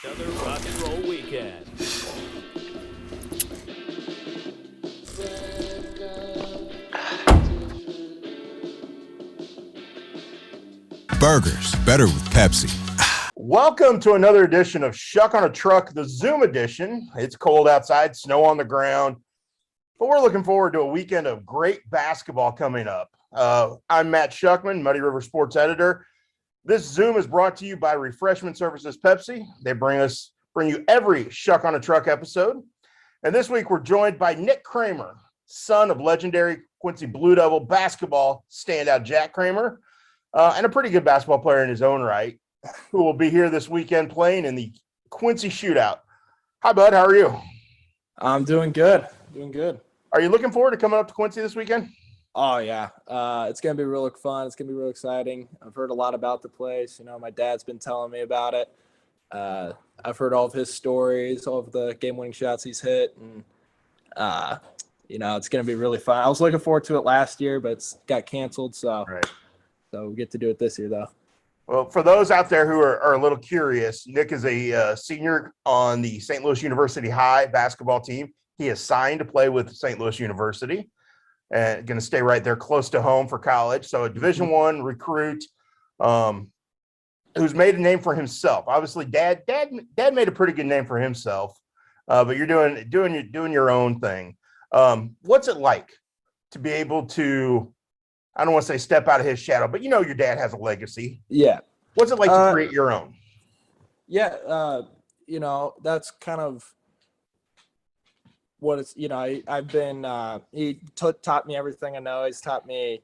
Another rock and roll weekend. Burgers, better with Pepsi. Welcome to another edition of Schuck on a Truck, the Zoom edition. It's cold outside, snow on the ground, but we're looking forward to a weekend of great basketball coming up. I'm Matt Schuckman, Muddy River Sports Editor. This Zoom is brought to you by Refreshment Services Pepsi. They bring you every Schuck on a Truck episode. And this week we're joined by Nick Kramer, son of legendary Quincy Blue Devil basketball standout Jack Kramer, and a pretty good basketball player in his own right, who will be here this weekend playing in the Quincy Shootout. Hi, bud. How are you? I'm doing good. Are you looking forward to coming up to Quincy this weekend? Oh, yeah. It's going to be really fun. It's going to be really exciting. I've heard a lot about the place. You know, my dad's been telling me about it. I've heard all of his stories, all of the game-winning shots he's hit. And, it's going to be really fun. I was looking forward to it last year, but it got canceled. So we get to do it this year, though. Well, for those out there who are a little curious, Nick is a senior on the St. Louis University High basketball team. He is signed to play with St. Louis University and going to stay right there close to home for college. So a Division I recruit who's made a name for himself. Obviously, Dad made a pretty good name for himself, but you're doing your own thing. What's it like to be able to, I don't want to say step out of his shadow, but your dad has a legacy. Yeah. What's it like to create your own? Yeah. That's kind of what it's, I've been, he taught me everything I know. He's taught me,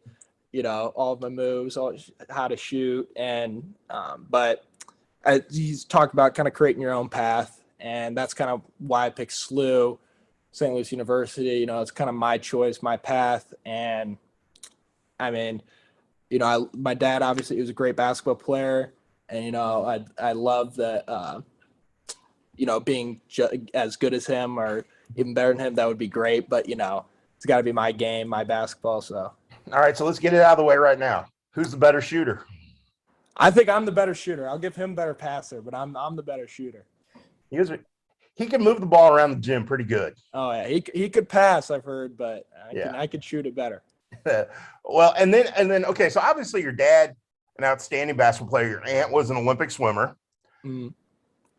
all of my moves, how to shoot. And, he's talked about kind of creating your own path. And that's kind of why I picked SLU, St. Louis University. It's kind of my choice, my path. And I mean, my dad, obviously, he was a great basketball player. And, I love that, being as good as him or even better than him, that would be great. But, it's got to be my game, my basketball. So. All right, so let's get it out of the way right now. Who's the better shooter? I think I'm the better shooter. I'll give him better passer, but I'm the better shooter. He can move the ball around the gym pretty good. Oh, yeah. He could pass, I've heard, but I could shoot it better. Well, and then, okay, so obviously your dad, an outstanding basketball player. Your aunt was an Olympic swimmer. Mm.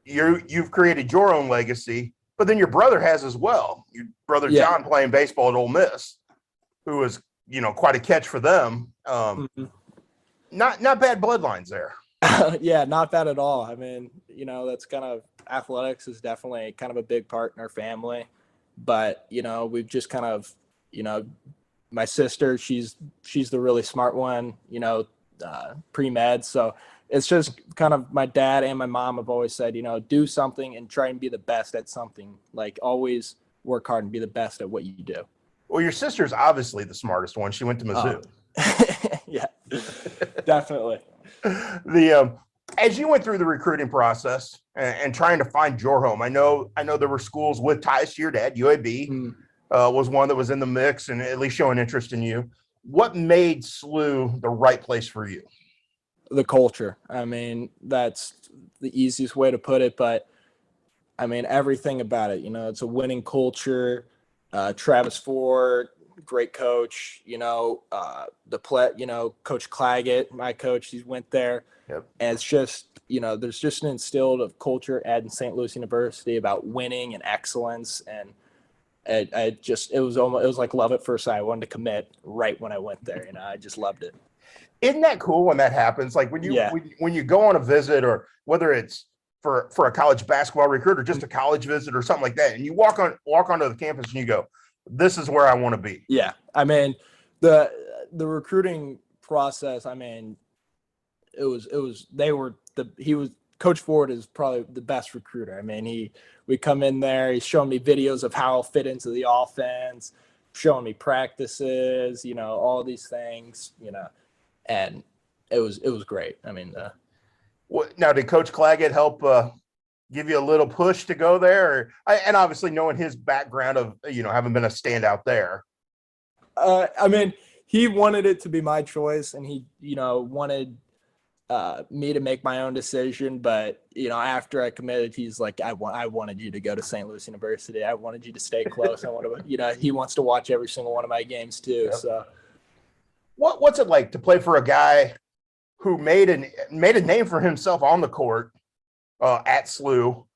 You've created your own legacy, but then your brother has as well. Your brother John playing baseball at Ole Miss, who was, quite a catch for them. Not bad bloodlines there. Yeah, not bad at all. I mean, that's kind of athletics is definitely kind of a big part in our family, but we've just kind of, my sister, she's the really smart one, pre-med. So it's just kind of my dad and my mom have always said, do something and try and be the best at something. Like always work hard and be the best at what you do. Well, your sister's obviously the smartest one. She went to Mizzou. Yeah, definitely. As you went through the recruiting process and trying to find your home, I know there were schools with ties to your dad. UAB was one that was in the mix and at least showing interest in you. What made SLU the right place for you? The culture. I mean, that's the easiest way to put it, but I mean, everything about it, it's a winning culture. Travis Ford, great coach, Coach Claggett, my coach, he went there. Yep. And it's just, there's just an instilled of culture at St. Louis University about winning and excellence. And it was like love at first sight. I wanted to commit right when I went there. I just loved it. Isn't that cool when that happens? Like when you go on a visit, or whether it's for a college basketball recruit or just a college visit or something like that, and you walk onto the campus and you go, this is where I want to be. Yeah. I mean, the recruiting process, I mean, Coach Ford is probably the best recruiter. I mean, we come in there, he's showing me videos of how I'll fit into the offense, showing me practices, all these things, and it was great. I mean, now did Coach Claggett help give you a little push to go there? And obviously knowing his background of, having been a standout there. I mean, he wanted it to be my choice, and he, wanted me to make my own decision. But, after I committed, he's like, I wanted you to go to St. Louis University. I wanted you to stay close. He wants to watch every single one of my games too. Yep. So What's it like to play for a guy who made a name for himself on the court at SLU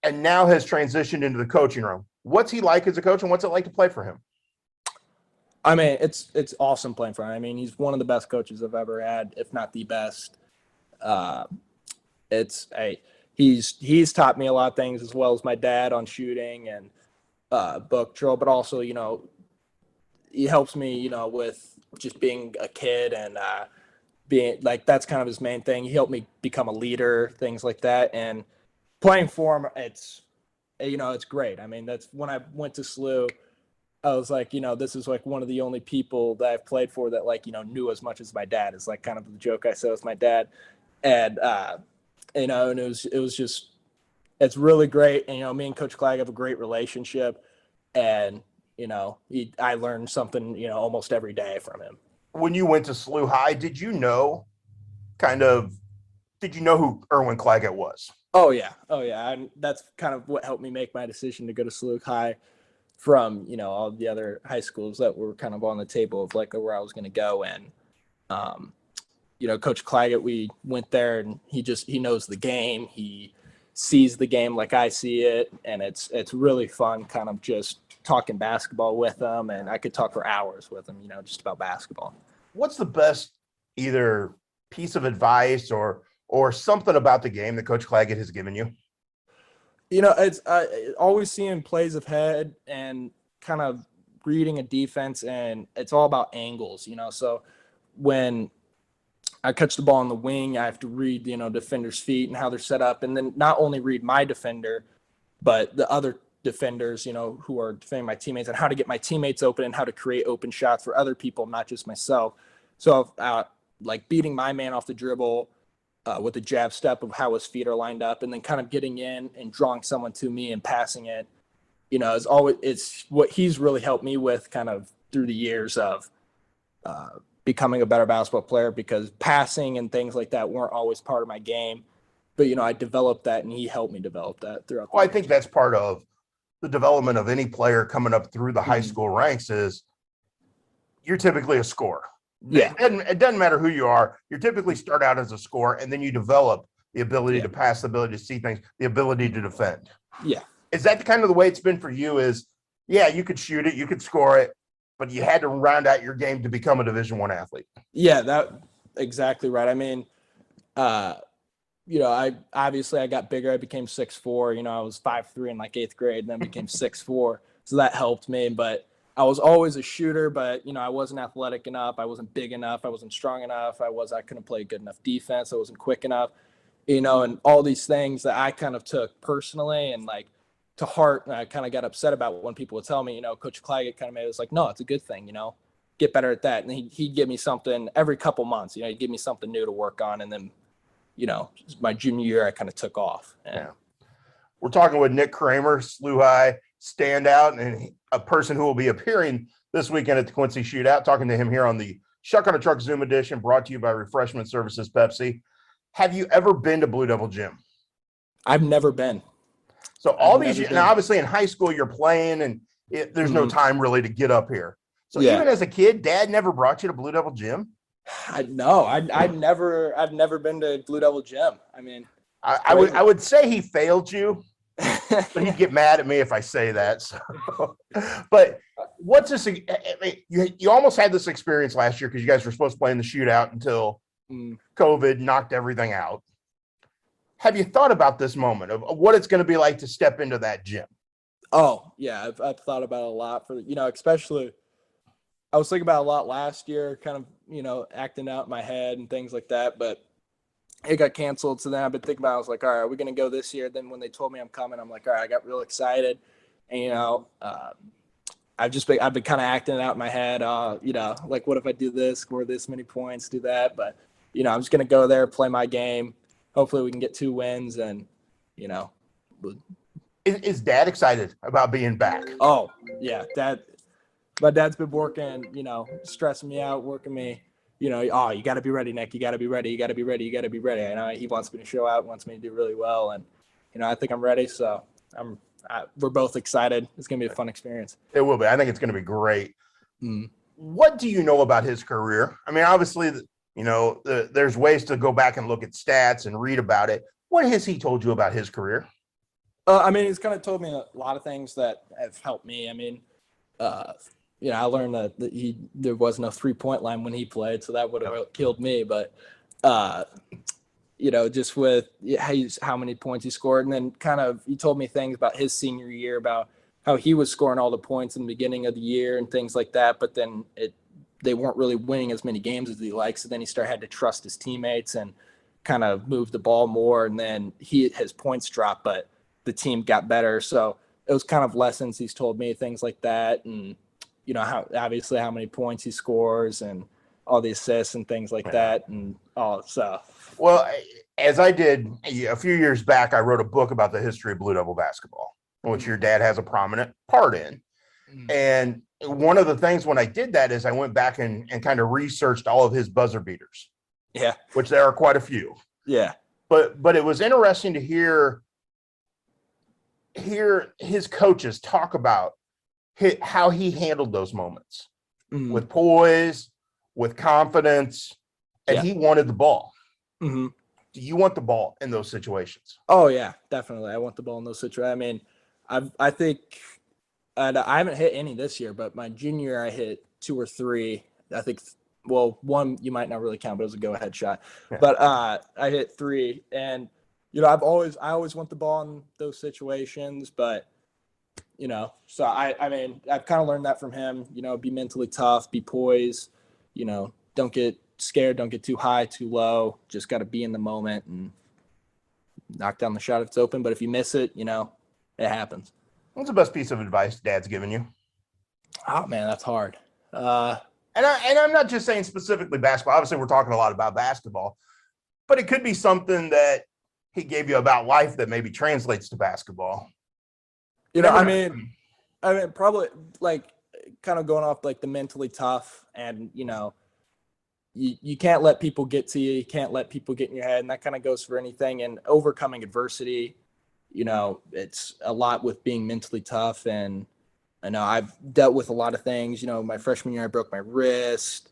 and now has transitioned into the coaching room? What's he like as a coach, and what's it like to play for him? I mean, it's awesome playing for him. I mean, he's one of the best coaches I've ever had, if not the best. He's taught me a lot of things, as well as my dad, on shooting and book drill, but also, he helps me, with just being a kid and being like, that's kind of his main thing. He helped me become a leader, things like that. And playing for him, it's great. I mean, that's when I went to SLU, I was like, this is like one of the only people that I've played for that, like, knew as much as my dad, is like kind of the joke I said with my dad. And, and it was just, it's really great. And, me and Coach Clegg have a great relationship, and, I learned something, almost every day from him. When you went to SLU High, did you know who Erwin Claggett was? Oh yeah. And that's kind of what helped me make my decision to go to SLU High from, all the other high schools that were kind of on the table of like where I was going to go. And, Coach Claggett, we went there, and he knows the game. He sees the game like I see it. And it's really fun kind of just talking basketball with him. And I could talk for hours with him, just about basketball. What's the best either piece of advice or something about the game that Coach Claggett has given you? It's always seeing plays ahead and kind of reading a defense, and it's all about angles, So when I catch the ball on the wing, I have to read, defenders' feet and how they're set up, and then not only read my defender, but the other defenders, who are defending my teammates, and how to get my teammates open and how to create open shots for other people, not just myself. So like beating my man off the dribble, with a jab step of how his feet are lined up, and then kind of getting in and drawing someone to me and passing it, it's what he's really helped me with kind of through the years of becoming a better basketball player, because passing and things like that weren't always part of my game. But, I developed that, and he helped me develop that throughout. Well, I think that's part of the development of any player coming up through the high school ranks is you're typically a scorer. Yeah. It doesn't matter who you are. You typically start out as a scorer, and then you develop the ability to pass, the ability to see things, the ability to defend. Yeah. Is that kind of the way it's been for you? Is, yeah, you could shoot it, you could score it, but you had to round out your game to become a Division I athlete. Yeah, that exactly right. I mean, I got bigger. I became 6'4". I was 5'3" in like 8th grade, and then became 6'4". So that helped me. But I was always a shooter, but, I wasn't athletic enough. I wasn't big enough. I wasn't strong enough. I couldn't play good enough defense. I wasn't quick enough, and all these things that I kind of took personally and like to heart. And I kind of got upset about when people would tell me, Coach Claggett kind of made it was like, no, it's a good thing, get better at that. And he'd give me something every couple months, he'd give me something new to work on. And then, my junior year, I kind of took off. Yeah. We're talking with Nick Kramer, SLU High standout, and a person who will be appearing this weekend at the Quincy Shootout. Talking to him here on the Schuck on a Truck Zoom edition, brought to you by Refreshment Services Pepsi. Have you ever been to Blue Devil Gym? I've never been. So and obviously in high school you're playing, and there's no time really to get up here. So even as a kid, Dad never brought you to Blue Devil Gym? I've never been to Blue Devil Gym. I mean, I would say he failed you, but he'd get mad at me if I say that. So, but what's this? I mean, you almost had this experience last year because you guys were supposed to play in the shootout until COVID knocked everything out. Have you thought about this moment of what it's going to be like to step into that gym? Oh yeah, I've thought about it a lot for especially. I was thinking about it a lot last year, kind of, acting out in my head and things like that, but it got canceled. So then I've been thinking about it. I was like, all right, are we going to go this year? Then when they told me I'm coming, I'm like, all right, I got real excited. And, I've been kind of acting it out in my head, like, what if I do this, score this many points, do that? But, I'm just going to go there, play my game. Hopefully we can get 2 wins and, Is Dad excited about being back? Oh, yeah. My dad's been working, stressing me out, working me oh, you got to be ready, Nick. You got to be ready. You got to be ready. You got to be ready. I know he wants me to show out, wants me to do really well. And, I think I'm ready. So we're both excited. It's going to be a fun experience. It will be. I think it's going to be great. Mm. What do you know about his career? I mean, obviously, there's ways to go back and look at stats and read about it. What has he told you about his career? He's kind of told me a lot of things that have helped me. I learned that there was no 3-point line when he played, so that would have killed me. But, just with how many points he scored, and then he told me things about his senior year, about how he was scoring all the points in the beginning of the year and things like that. But then they weren't really winning as many games as he liked. So then he had to trust his teammates and kind of move the ball more. And then his points dropped, but the team got better. So it was kind of lessons he's told me, things like that. And, how many points he scores and all the assists and things like that. And all so. Well, as I did a few years back, I wrote a book about the history of Blue Devil basketball, which your dad has a prominent part in. And one of the things when I did that is I went back and kind of researched all of his buzzer beaters. Yeah. Which there are quite a few. Yeah. But it was interesting to hear his coaches talk about how he handled those moments with poise, with confidence, and he wanted the ball. Mm-hmm. Do you want the ball in those situations? Oh yeah, definitely. I want the ball in those situations. I think, and I haven't hit any this year, but my junior year I hit 2 or 3. I think, one you might not really count, but it was a go-ahead shot. Yeah. But I hit 3, and I always want the ball in those situations, but so I've kind of learned that from him. Be mentally tough, be poised. Don't get scared, don't get too high, too low. Just got to be in the moment and knock down the shot if it's open. But if you miss it, it happens. What's the best piece of advice Dad's given you? Oh man, that's hard. And I'm not just saying specifically basketball. Obviously, we're talking a lot about basketball, but it could be something that he gave you about life that maybe translates to basketball. Probably like kind of going off like the mentally tough, and you can't let people get to you. You can't let people get in your head, and that kind of goes for anything. And overcoming adversity, it's a lot with being mentally tough. And I know I've dealt with a lot of things. My freshman year, I broke my wrist.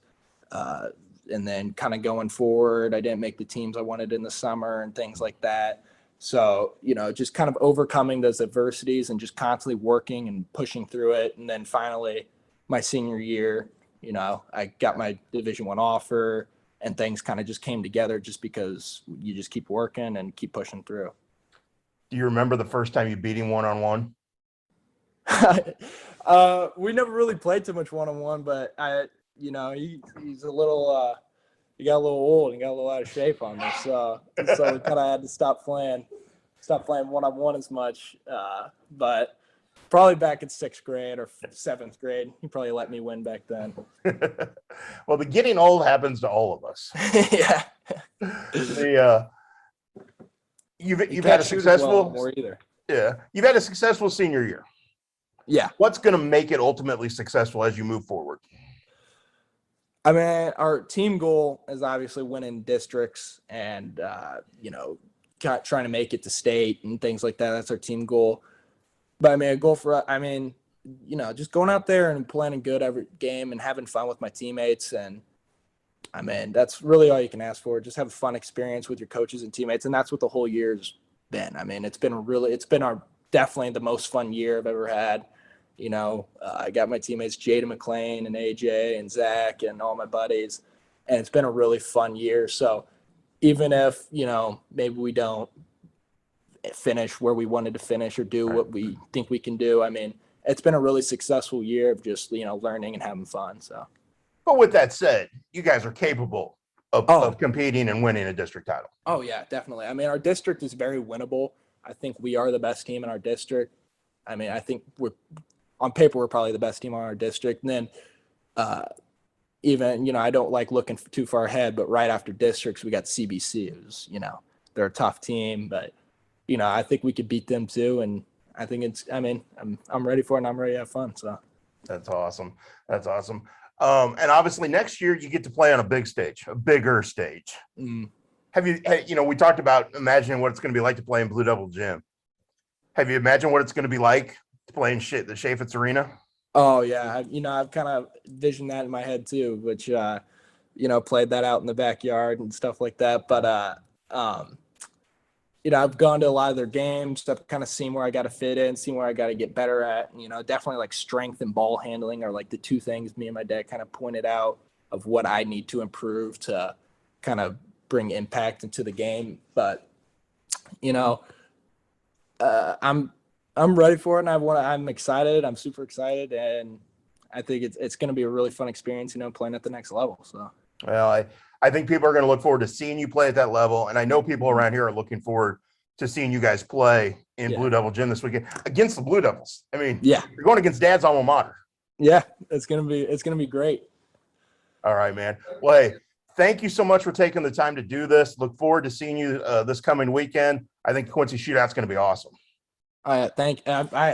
And then kind of going forward, I didn't make the teams I wanted in the summer and things like that. So, just kind of overcoming those adversities and just constantly working and pushing through it. And then finally, my senior year, I got my Division I offer, and things kind of just came together just because you just keep working and keep pushing through. Do you remember the first time you beat him one-on-one? We never really played too much one-on-one, but he's a little, he got a little old and got a little out of shape on me. So we kind of had to stop playing one-on-one as much. But probably back in 6th grade or 7th grade, he probably let me win back then. Well, the getting old happens to all of us. Yeah. You've had a successful more either. Yeah. You've had a successful senior year. Yeah. What's going to make it ultimately successful as you move forward? Our team goal is obviously winning districts and, trying to make it to state and things like that. That's our team goal. But a goal for us, just going out there and playing good every game and having fun with my teammates. And that's really all you can ask for. Just have a fun experience with your coaches and teammates. And that's what the whole year's been. It's been definitely the most fun year I've ever had. I got my teammates, Jada McLean and AJ and Zach and all my buddies, and it's been a really fun year. So even if, maybe we don't finish where we wanted to finish or do what we think we can do, it's been a really successful year of just, learning and having fun. So, but with that said, you guys are capable of competing and winning a district title. Oh yeah, definitely. Our district is very winnable. I think we are the best team in our district. I think on paper, we're probably the best team on our district. And then even, I don't like looking too far ahead, but right after districts, we got CBC. It was, they're a tough team, but, I think we could beat them too. And I think I'm ready for it and I'm ready to have fun. So that's awesome. That's awesome. And obviously next year you get to play on a big stage, a bigger stage. Have you, we talked about imagining what it's going to be like to play in Blue Devil Gym. Have you imagined what it's going to be like to play in the Chaffetz Arena? Oh yeah. I've kind of visioned that in my head too, which, played that out in the backyard and stuff like that. But, I've gone to a lot of their games. I've kind of seen where I got to fit in, seen where I got to get better at. Definitely like strength and ball handling are like the two things me and my dad kind of pointed out of what I need to improve to kind of bring impact into the game. But, I'm ready for it, and I'm excited. I'm super excited, and I think it's going to be a really fun experience, playing at the next level. So, well, I think people are going to look forward to seeing you play at that level, and I know people around here are looking forward to seeing you guys play in Blue Devil Gym this weekend against the Blue Devils. I mean, you're going against Dad's alma mater. Yeah, it's gonna be great. All right, man. Well, hey, thank you so much for taking the time to do this. Look forward to seeing you this coming weekend. I think the Quincy Shootout's going to be awesome. I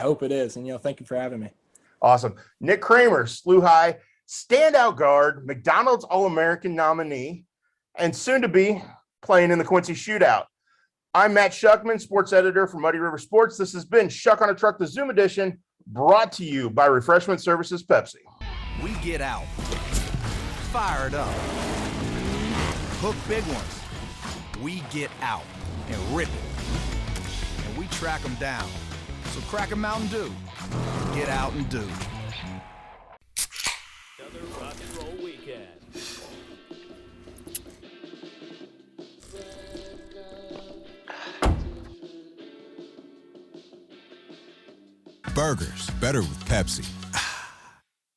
hope it is, and thank you for having me. Awesome. Nick Kramer, SLU High standout guard, McDonald's All-American nominee, and soon to be playing in the Quincy Shootout. I'm Matt Schuckman, sports editor for Muddy River Sports. This has been Schuck on a Truck, the Zoom edition, brought to you by Refreshment Services Pepsi. We get out, fired up, hook big ones. We get out and rip it, and we track them down. So crack a Mountain Dew, get out and do. Another rock and roll weekend. Burgers, better with Pepsi.